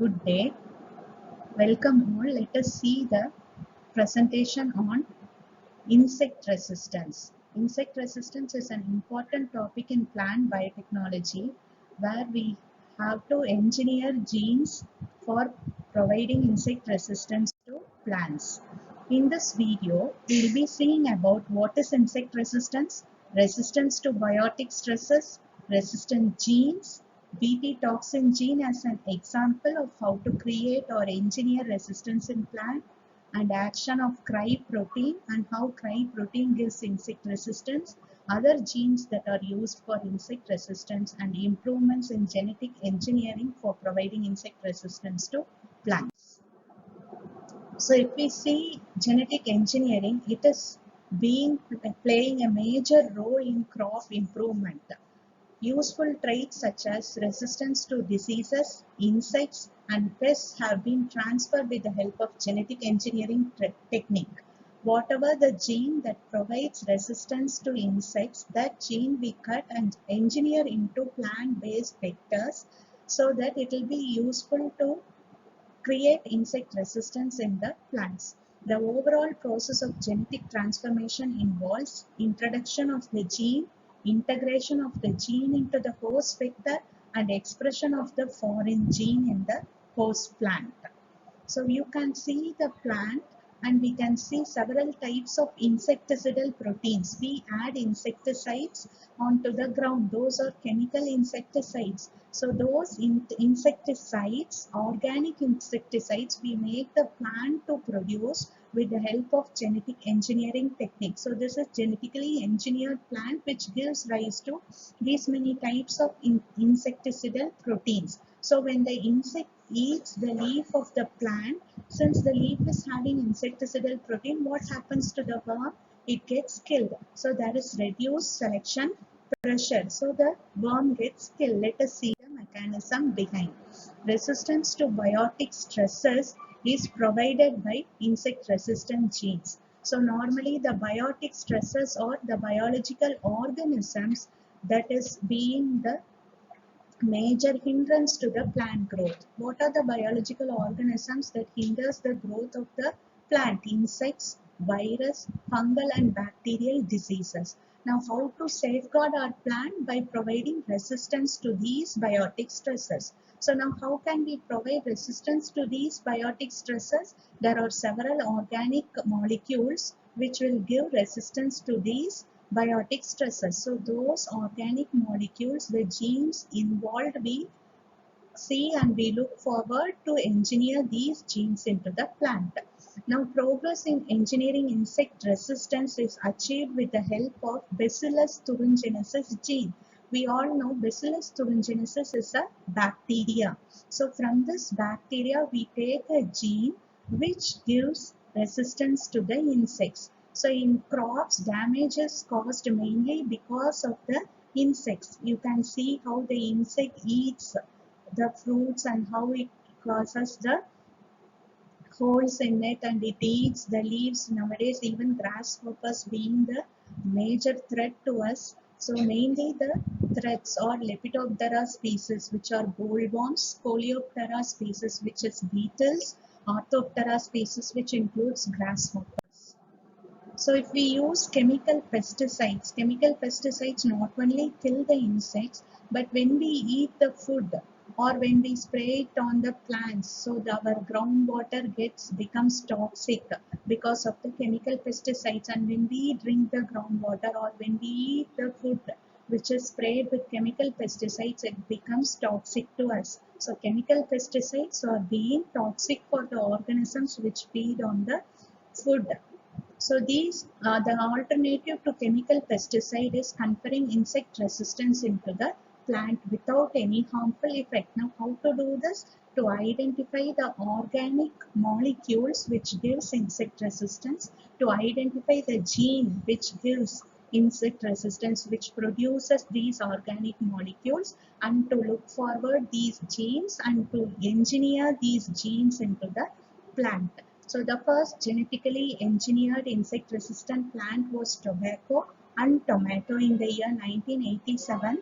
Good day. Welcome all. Let us see the presentation on insect resistance. Insect resistance is an important topic in plant biotechnology where we have to engineer genes for providing insect resistance to plants. In this video, we will be seeing about what is insect resistance, resistance to biotic stresses, resistant genes, Bt toxin gene as an example of how to create or engineer resistance in plant, and action of cry protein and how cry protein gives insect resistance, other genes that are used for insect resistance, and improvements in genetic engineering for providing insect resistance to plants. So if we see genetic engineering, it is playing a major role in crop improvement. Useful traits such as resistance to diseases, insects, and pests have been transferred with the help of genetic engineering technique. Whatever the gene that provides resistance to insects, that gene we cut and engineer into plant-based vectors so that it will be useful to create insect resistance in the plants. The overall process of genetic transformation involves introduction of the gene, integration of the gene into the host vector, and expression of the foreign gene in the host plant. So you can see the plant and we can see several types of insecticidal proteins. We add insecticides onto the ground. Those are chemical insecticides. So those insecticides, organic insecticides, we make the plant to produce with the help of genetic engineering techniques. So this is genetically engineered plant which gives rise to these many types of insecticidal proteins. So when the insect eats the leaf of the plant, since the leaf is having insecticidal protein, what happens to the worm? It gets killed. So there is reduced selection pressure. So the worm gets killed. Let us see the mechanism behind. Resistance to biotic stresses is provided by insect resistant genes. So normally the biotic stresses or the biological organisms that is being the major hindrance to the plant growth. What are the biological organisms that hinders the growth of the plant? Insects, virus, fungal and bacterial diseases. Now how to safeguard our plant? By providing resistance to these biotic stresses. So now how can we provide resistance to these biotic stresses? There are several organic molecules which will give resistance to these biotic stresses. So those organic molecules, the genes involved, we see and we look forward to engineer these genes into the plant. Now progress in engineering insect resistance is achieved with the help of Bacillus thuringiensis gene. We all know Bacillus thuringiensis is a bacteria. So from this bacteria we take a gene which gives resistance to the insects. So in crops, damage is caused mainly because of the insects. You can see how the insect eats the fruits and how it causes the holes in it and it eats the leaves. Nowadays even grasshoppers being the major threat to us. So mainly the threats are Lepidoptera species which are bollworms, Coleoptera species which is beetles, Orthoptera species which includes grasshoppers. So if we use chemical pesticides not only kill the insects, but when we eat the food or when we spray it on the plants, so our groundwater becomes toxic because of the chemical pesticides. And when we drink the groundwater or when we eat the food which is sprayed with chemical pesticides, it becomes toxic to us. So chemical pesticides are being toxic for the organisms which feed on the food. So the alternative to chemical pesticide is conferring insect resistance into the plant without any harmful effect. Now how to do this? To identify the organic molecules which gives insect resistance, to identify the gene which gives insect resistance, which produces these organic molecules, and to look forward these genes and to engineer these genes into the plant. So the first genetically engineered insect resistant plant was tobacco and tomato in the year 1987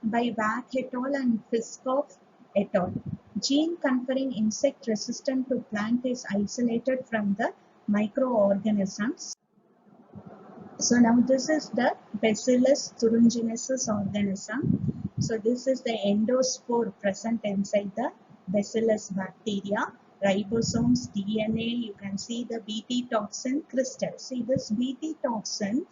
by Wack et al. And Fiskoff et al. Gene conferring insect resistant to plant is isolated from the microorganisms. So now this is the Bacillus thuringiensis organism. So this is the endospore present inside the Bacillus bacteria. Ribosomes, DNA, you can see the Bt toxin crystal. See, this Bt toxin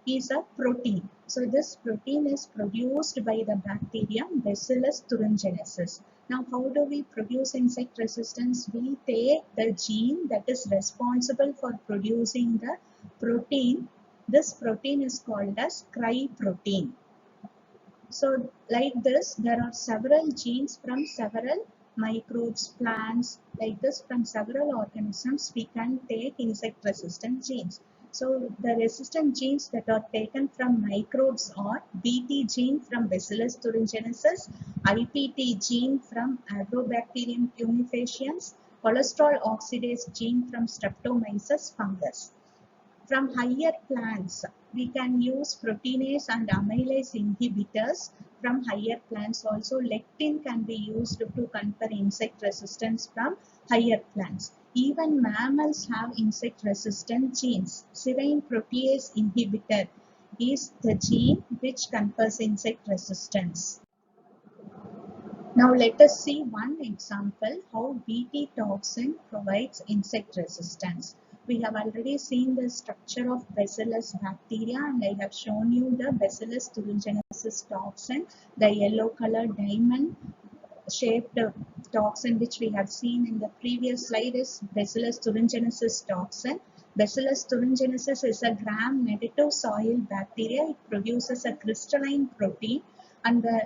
is a protein. So this protein is produced by the bacteria Bacillus thuringiensis. Now how do we produce insect resistance? We take the gene that is responsible for producing the protein. This protein is called as cry protein. So like this, there are several genes from several microbes, plants, like this from several organisms we can take insect resistant genes. So the resistant genes that are taken from microbes are Bt gene from Bacillus thuringiensis, IPT gene from Agrobacterium tumefaciens, cholesterol oxidase gene from Streptomyces fungus. From higher plants, we can use proteinase and amylase inhibitors. From higher plants also, lectin can be used to confer insect resistance from higher plants. Even mammals have insect resistant genes. Serine protease inhibitor is the gene which confers insect resistance. Now let us see one example how Bt toxin provides insect resistance. We have already seen the structure of Bacillus bacteria and I have shown you the Bacillus thuringiensis toxin, the yellow color diamond shaped toxin which we have seen in the previous slide is Bacillus thuringiensis toxin. Bacillus thuringiensis is a gram-negative soil bacteria. It produces a crystalline protein, and the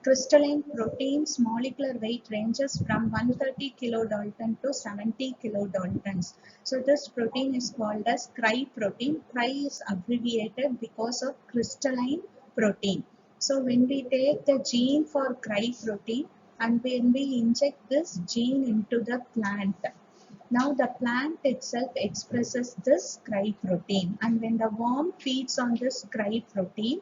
crystalline protein's molecular weight ranges from 130 kilodalton to 70 kilodaltons. So this protein is called as cry protein. Cry is abbreviated because of crystalline protein. So when we take the gene for cry protein and when we inject this gene into the plant, now the plant itself expresses this cry protein, and when the worm feeds on this cry protein,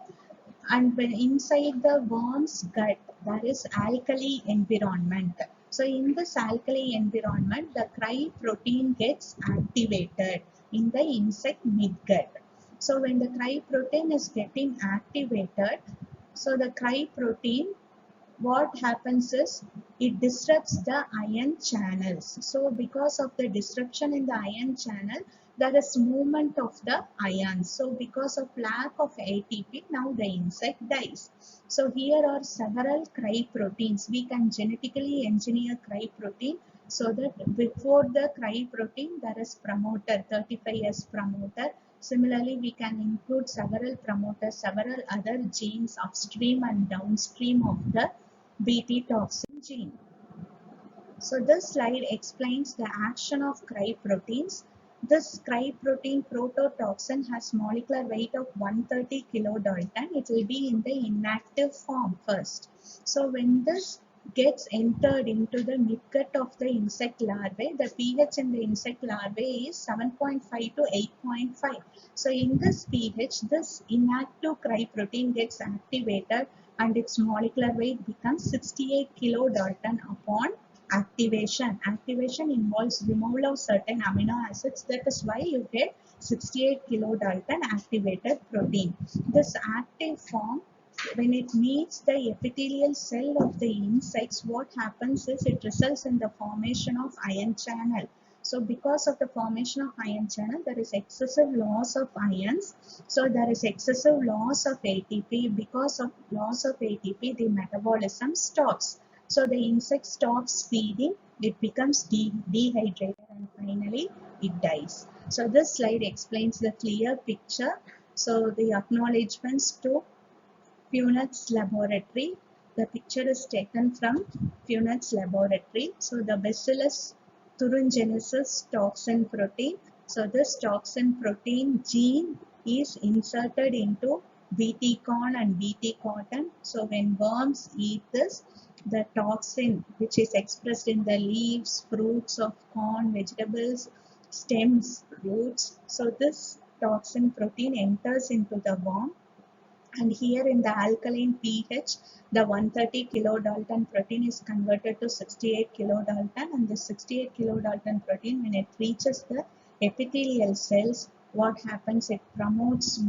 and when inside the worm's gut there is alkali environment. So in this alkali environment, the cry protein gets activated in the insect midgut. So when the cry protein is getting activated, so the cry protein, what happens is it disrupts the ion channels. So because of the disruption in the ion channel, there is movement of the ions. So because of lack of ATP, now the insect dies. So here are several cry proteins. We can genetically engineer cry protein so that before the cry protein there is promoter, 35S promoter. Similarly, we can include several promoters, several other genes upstream and downstream of the Bt toxin gene. So this slide explains the action of cry proteins. This cry protein prototoxin has molecular weight of 130 kilodalton. It will be in the inactive form first. So when this gets entered into the midgut of the insect larvae, the pH in the insect larvae is 7.5 to 8.5. So in this pH, this inactive cry protein gets activated and its molecular weight becomes 68 kilodalton upon activation. Activation involves removal of certain amino acids. That is why you get 68 kilodalton activated protein. This active form, when it meets the epithelial cell of the insects, what happens is it results in the formation of ion channel. So because of the formation of ion channel, there is excessive loss of ions. So there is excessive loss of ATP. Because of loss of ATP, the metabolism stops. So the insect stops feeding, it becomes dehydrated, and finally it dies. So this slide explains the clear picture. So the acknowledgements to Punet's laboratory. The picture is taken from Punet's laboratory. So the Bacillus thuringiensis toxin protein. So this toxin protein gene is inserted into Bt corn and Bt cotton. So when worms eat this, the toxin which is expressed in the leaves, fruits of corn, vegetables, stems, roots. So this toxin protein enters into the worm And here in the alkaline pH, the 130 kilodalton protein is converted to 68 kilodalton, and the 68 kilodalton protein, when it reaches the epithelial cells, what happens? It promotes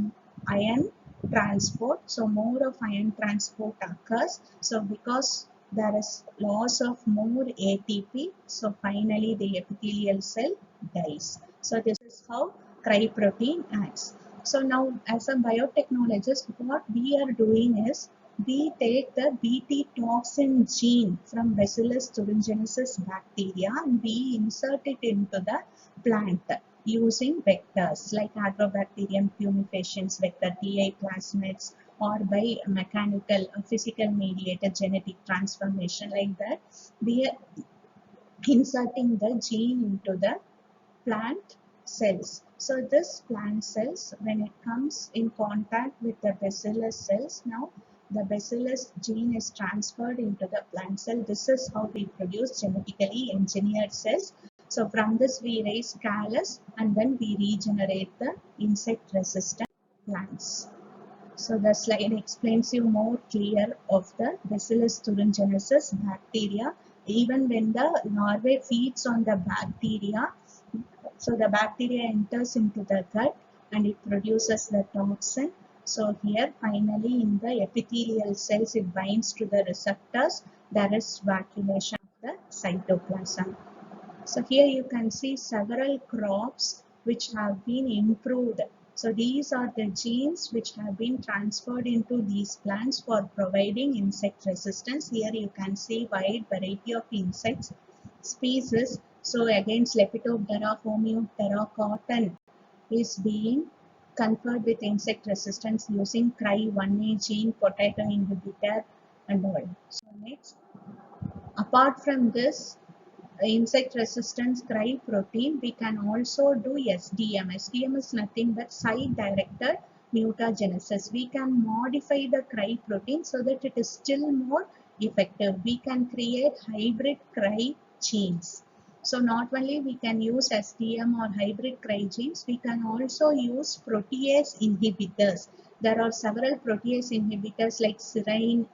ion transport. So more of ion transport occurs. So because there is loss of more ATP, so finally the epithelial cell dies. So this is how cryprotein acts. So now as a biotechnologist, what we are doing is we take the Bt toxin gene from Bacillus thuringiensis bacteria and we insert it into the plant using vectors like Agrobacterium tumefaciens vector, TI plasmids, or by mechanical physical mediated genetic transformation like that. We are inserting the gene into the plant cells. So this plant cells, when it comes in contact with the bacillus cells, now the bacillus gene is transferred into the plant cell. This is how we produce genetically engineered cells. So from this we raise callus and then we regenerate the insect resistant plants. So the slide explains you more clear of the Bacillus thuringiensis bacteria. Even when the larvae feeds on the bacteria, so the bacteria enters into the gut and it produces the toxin. So here finally in the epithelial cells it binds to the receptors. There is vacuolation of the cytoplasm. So here you can see several crops which have been improved. So these are the genes which have been transferred into these plants for providing insect resistance. Here you can see wide variety of insects species. So against Lepidoptera, Homeoptera, cotton is being conferred with insect resistance using Cry1A gene, potato inhibitor and all. So next, apart from this, insect resistance cry protein, we can also do SDM. SDM is nothing but site directed mutagenesis. We can modify the cry protein so that it is still more effective. We can create hybrid cry genes. So not only we can use SDM or hybrid cry genes, we can also use protease inhibitors. There are several protease inhibitors like serine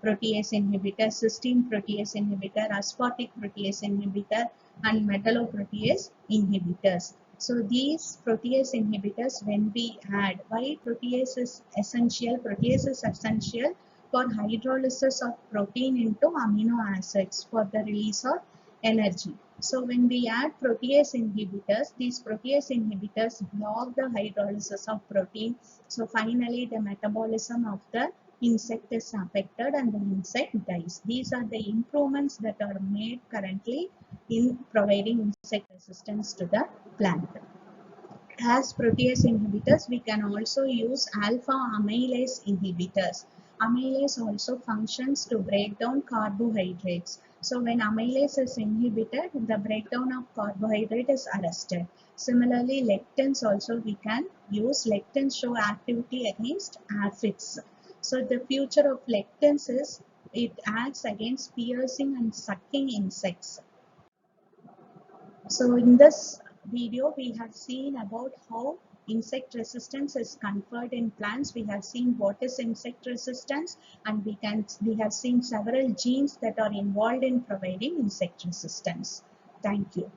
protease inhibitor, cysteine protease inhibitor, aspartic protease inhibitor, and metalloprotease inhibitors. So these protease inhibitors, when we add, why protease is essential? Protease is essential for hydrolysis of protein into amino acids for the release of energy. So when we add protease inhibitors, these protease inhibitors block the hydrolysis of protein. So finally the metabolism of the insect is affected and the insect dies. These are the improvements that are made currently in providing insect resistance to the plant. As protease inhibitors, we can also use alpha amylase inhibitors. Amylase also functions to break down carbohydrates. So when amylase is inhibited, the breakdown of carbohydrate is arrested. Similarly, lectins also we can use. Lectins show activity against aphids. So the future of lectins is it acts against piercing and sucking insects. So in this video, we have seen about how insect resistance is conferred in plants. We have seen what is insect resistance, and we have seen several genes that are involved in providing insect resistance. Thank you.